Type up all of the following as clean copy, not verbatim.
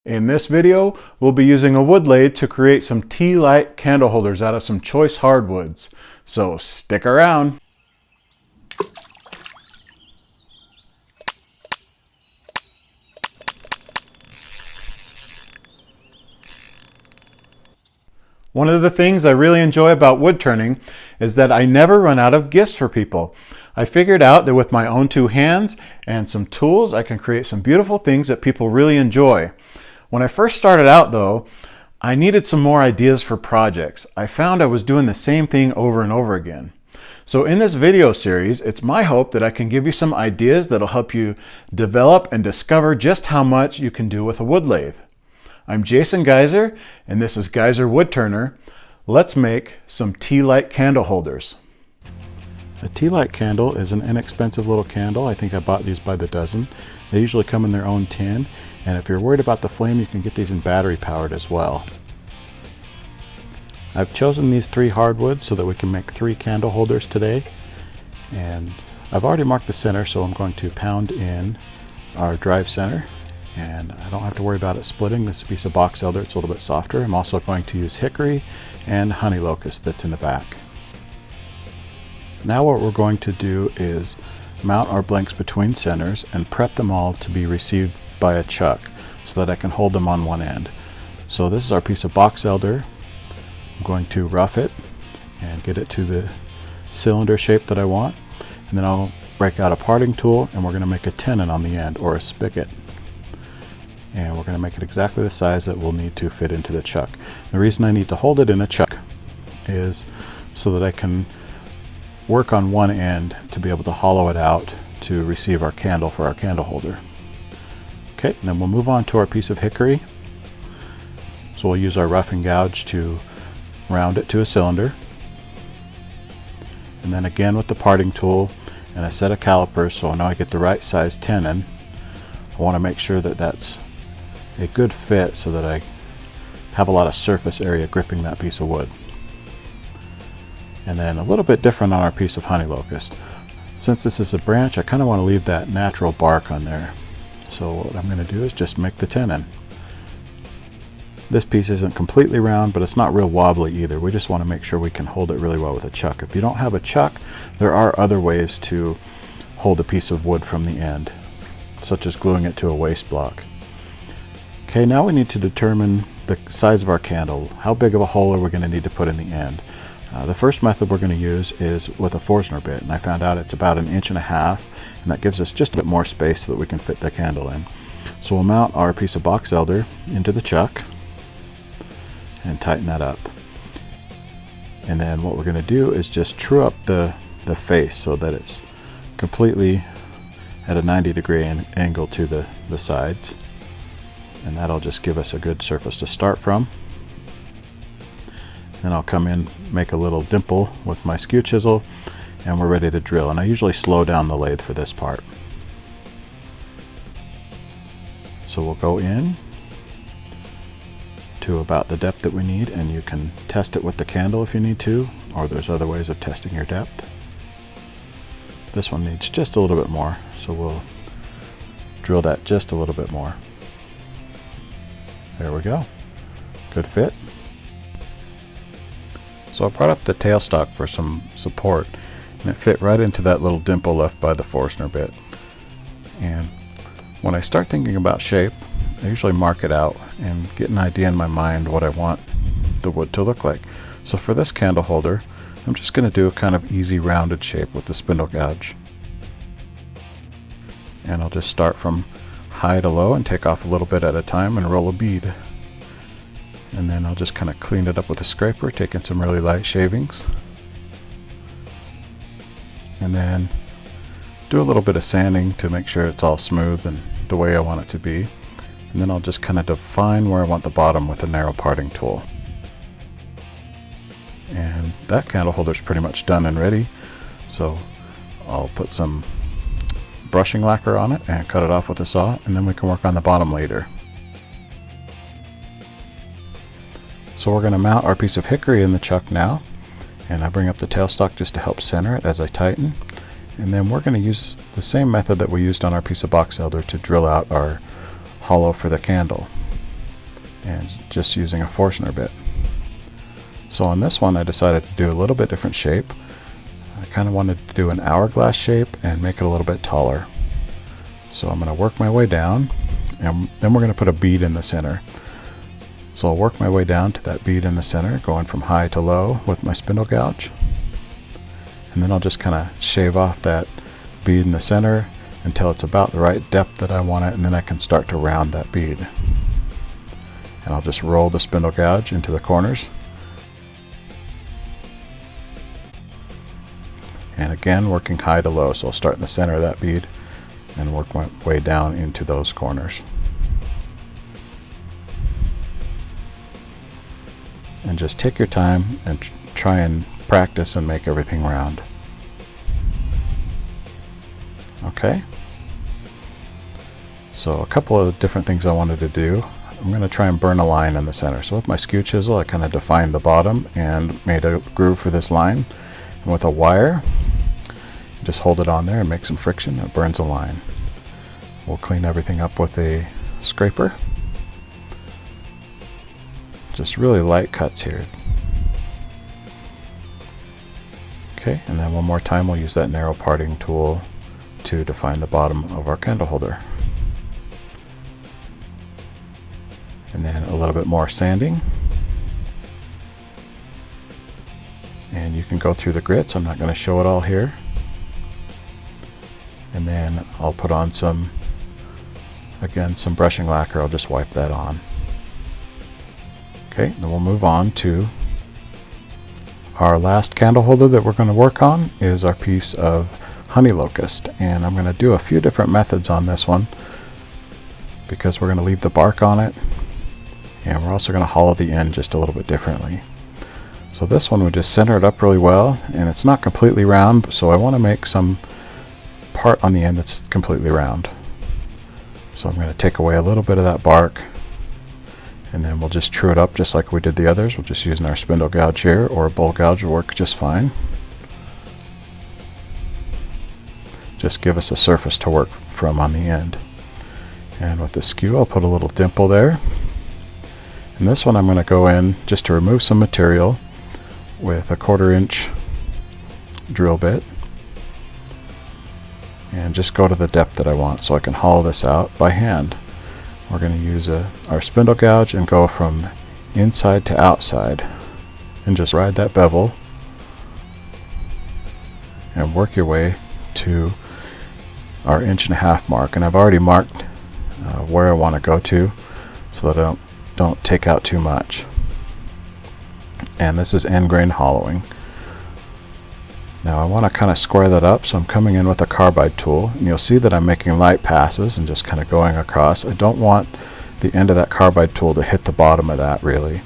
In this video, we'll be using a wood lathe to create some tea light candle holders out of some choice hardwoods. So stick around. One of the things I really enjoy about wood turning is that I never run out of gifts for people. I figured out that with my own two hands and some tools, I can create some beautiful things that people really enjoy. When I first started out though, I needed some more ideas for projects. I found I was doing the same thing over and over again. So in this video series, it's my hope that I can give you some ideas that'll help you develop and discover just how much you can do with a wood lathe. I'm Jason Geiser, and this is Geiserwoodturner. Let's make some tea light candle holders. A tea light candle is an inexpensive little candle. I think I bought these by the dozen. They usually come in their own tin, and if you're worried about the flame, you can get these in battery powered as well. I've chosen these 3 hardwoods so that we can make 3 candle holders today, and I've already marked the center, so I'm going to pound in our drive center, and I don't have to worry about it splitting. This piece of box elder, it's a little bit softer. I'm also going to use hickory and honey locust that's in the back. Now what we're going to do is mount our blanks between centers and prep them all to be received by a chuck so that I can hold them on one end. So this is our piece of box elder. I'm going to rough it and get it to the cylinder shape that I want, and then I'll break out a parting tool and we're going to make a tenon on the end, or a spigot. And we're going to make it exactly the size that we'll need to fit into the chuck. The reason I need to hold it in a chuck is so that I can work on one end to be able to hollow it out to receive our candle for our candle holder. Okay, and then we'll move on to our piece of hickory. So we'll use our rough and gouge to round it to a cylinder. And then again with the parting tool and a set of calipers, so I know I get the right size tenon. I want to make sure that that's a good fit so that I have a lot of surface area gripping that piece of wood. And then a little bit different on our piece of honey locust. Since this is a branch, I kind of want to leave that natural bark on there. So what I'm going to do is just make the tenon. This piece isn't completely round, but it's not real wobbly either. We just want to make sure we can hold it really well with a chuck. If you don't have a chuck, there are other ways to hold a piece of wood from the end, such as gluing it to a waste block. Okay, now we need to determine the size of our candle. How big of a hole are we going to need to put in the end? The first method we're going to use is with a Forstner bit, and I found out it's about 1.5 inches, and that gives us just a bit more space so that we can fit the candle in. So we'll mount our piece of box elder into the chuck and tighten that up. And then what we're going to do is just true up the face so that it's completely at a 90-degree angle to the sides. And that'll just give us a good surface to start from. Then I'll come in, make a little dimple with my skew chisel, and we're ready to drill. And I usually slow down the lathe for this part. So we'll go in to about the depth that we need, and you can test it with the candle if you need to, or there's other ways of testing your depth. This one needs just a little bit more, so we'll drill that just a little bit more. There we go. Good fit. So I brought up the tailstock for some support, and it fit right into that little dimple left by the Forstner bit. And when I start thinking about shape, I usually mark it out and get an idea in my mind what I want the wood to look like. So for this candle holder, I'm just going to do a kind of easy rounded shape with the spindle gouge. And I'll just start from high to low and take off a little bit at a time and roll a bead. And then I'll just kind of clean it up with a scraper, taking some really light shavings. And then do a little bit of sanding to make sure it's all smooth and the way I want it to be. And then I'll just kind of define where I want the bottom with a narrow parting tool. And that candle holder is pretty much done and ready. So I'll put some brushing lacquer on it and cut it off with a saw, and then we can work on the bottom later. So we're going to mount our piece of hickory in the chuck now, and I bring up the tailstock just to help center it as I tighten. And then we're going to use the same method that we used on our piece of box elder to drill out our hollow for the candle. and just using a Forstner bit. So on this one I decided to do a little bit different shape. I kind of wanted to do an hourglass shape and make it a little bit taller. So I'm going to work my way down, and then we're going to put a bead in the center. So I'll work my way down to that bead in the center, going from high to low with my spindle gouge. And then I'll just kind of shave off that bead in the center until it's about the right depth that I want it, and then I can start to round that bead. And I'll just roll the spindle gouge into the corners. And again, working high to low, so I'll start in the center of that bead and work my way down into those corners. And just take your time and try and practice and make everything round. Okay? So a couple of different things I wanted to do. I'm going to try and burn a line in the center. So with my skew chisel, I kind of defined the bottom and made a groove for this line. And with a wire, just hold it on there and make some friction. It burns a line. We'll clean everything up with a scraper. Just really light cuts here. Okay, and then one more time we'll use that narrow parting tool to define the bottom of our candle holder. And then a little bit more sanding. And you can go through the grits. I'm not going to show it all here. And then I'll put on some brushing lacquer. I'll just wipe that on. Okay, then we'll move on to our last candle holder that we're going to work on is our piece of honey locust. And I'm going to do a few different methods on this one because we're going to leave the bark on it, and we're also going to hollow the end just a little bit differently. So this one we just center it up really well, and it's not completely round, so I want to make some part on the end that's completely round. So I'm going to take away a little bit of that bark, and then we'll just true it up just like we did the others. We're just using our spindle gouge here, or a bowl gouge will work just fine. Just give us a surface to work from on the end. And with the skew I'll put a little dimple there. And this one I'm going to go in just to remove some material with a 1/4 inch drill bit. And just go to the depth that I want so I can hollow this out by hand. We're going to use our spindle gouge and go from inside to outside and just ride that bevel and work your way to our 1.5 inch mark. And I've already marked where I want to go to so that I don't take out too much. And this is end grain hollowing. Now I want to kind of square that up, so I'm coming in with a carbide tool, and you'll see that I'm making light passes and just kind of going across. I don't want the end of that carbide tool to hit the bottom of that really,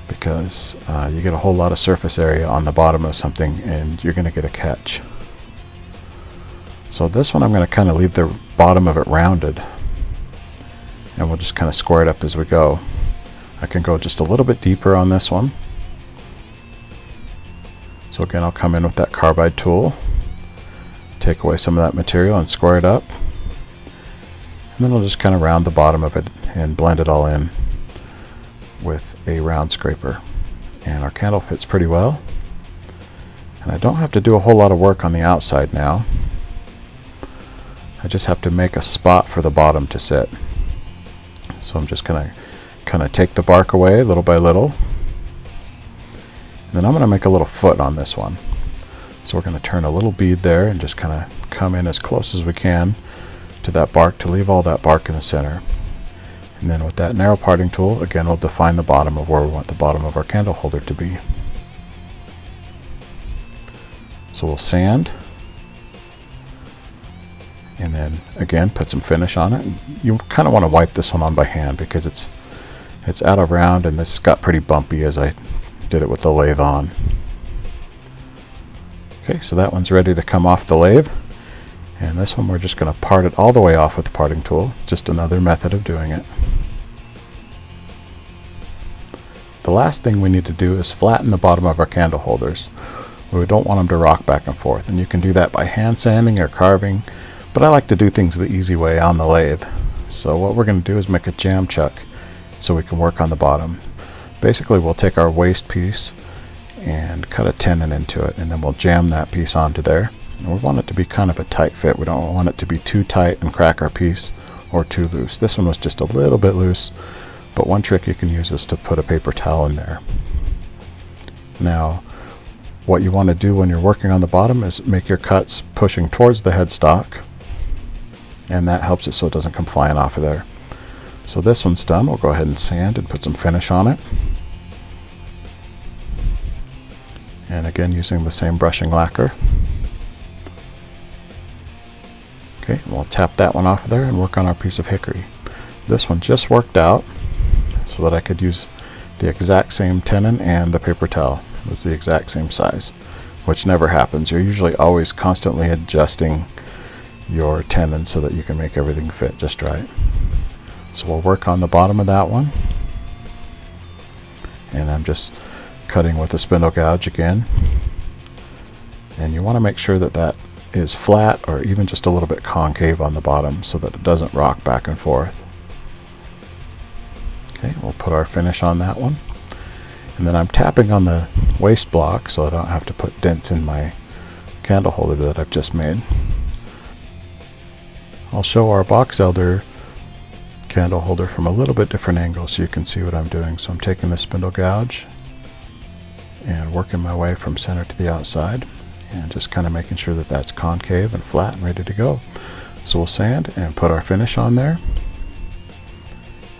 because you get a whole lot of surface area on the bottom of something and you're going to get a catch. So this one I'm going to kind of leave the bottom of it rounded, and we'll just kind of square it up as we go. I can go just a little bit deeper on this one. So again, I'll come in with that carbide tool, take away some of that material and square it up. And then I'll just kind of round the bottom of it and blend it all in with a round scraper. And our candle fits pretty well. And I don't have to do a whole lot of work on the outside now. I just have to make a spot for the bottom to sit. So I'm just going to kind of take the bark away little by little. And then I'm going to make a little foot on this one. So we're going to turn a little bead there and just kind of come in as close as we can to that bark to leave all that bark in the center. And then with that narrow parting tool, again, we'll define the bottom of where we want the bottom of our candle holder to be. So we'll sand, and then again put some finish on it. And you kind of want to wipe this one on by hand because it's out of round, and this got pretty bumpy as I did it with the lathe on. Okay, so that one's ready to come off the lathe, and this one we're just going to part it all the way off with the parting tool. Just another method of doing it. The last thing we need to do is flatten the bottom of our candle holders. We don't want them to rock back and forth, and you can do that by hand sanding or carving, but I like to do things the easy way on the lathe. So what we're going to do is make a jam chuck so we can work on the bottom. Basically, we'll take our waste piece and cut a tenon into it, and then we'll jam that piece onto there. And we want it to be kind of a tight fit. We don't want it to be too tight and crack our piece, or too loose. This one was just a little bit loose, but one trick you can use is to put a paper towel in there. Now, what you want to do when you're working on the bottom is make your cuts pushing towards the headstock, and that helps it so it doesn't come flying off of there. So this one's done. We'll go ahead and sand and put some finish on it. And again, using the same brushing lacquer. Okay, we'll tap that one off of there and work on our piece of hickory. This one just worked out so that I could use the exact same tenon and the paper towel. It was the exact same size, which never happens. You're usually always constantly adjusting your tenon so that you can make everything fit just right. So we'll work on the bottom of that one. And I'm just cutting with a spindle gouge again. And you want to make sure that that is flat or even just a little bit concave on the bottom so that it doesn't rock back and forth. Okay, we'll put our finish on that one. And then I'm tapping on the waste block so I don't have to put dents in my candle holder that I've just made. I'll show our box elder candle holder from a little bit different angle so you can see what I'm doing. So I'm taking the spindle gouge and working my way from center to the outside, and just kind of making sure that that's concave and flat and ready to go. So we'll sand and put our finish on there,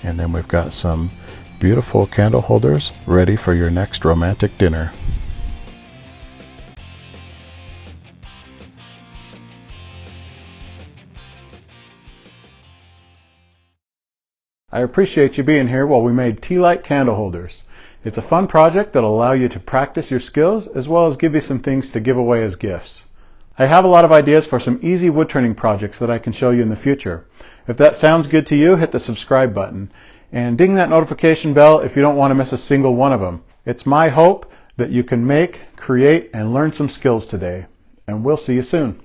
and then we've got some beautiful candle holders ready for your next romantic dinner. I appreciate you being here while we made tea light candle holders. It's a fun project that'll allow you to practice your skills as well as give you some things to give away as gifts. I have a lot of ideas for some easy wood turning projects that I can show you in the future. If that sounds good to you, hit the subscribe button and ding that notification bell if you don't want to miss a single one of them. It's my hope that you can make, create, and learn some skills today. And we'll see you soon.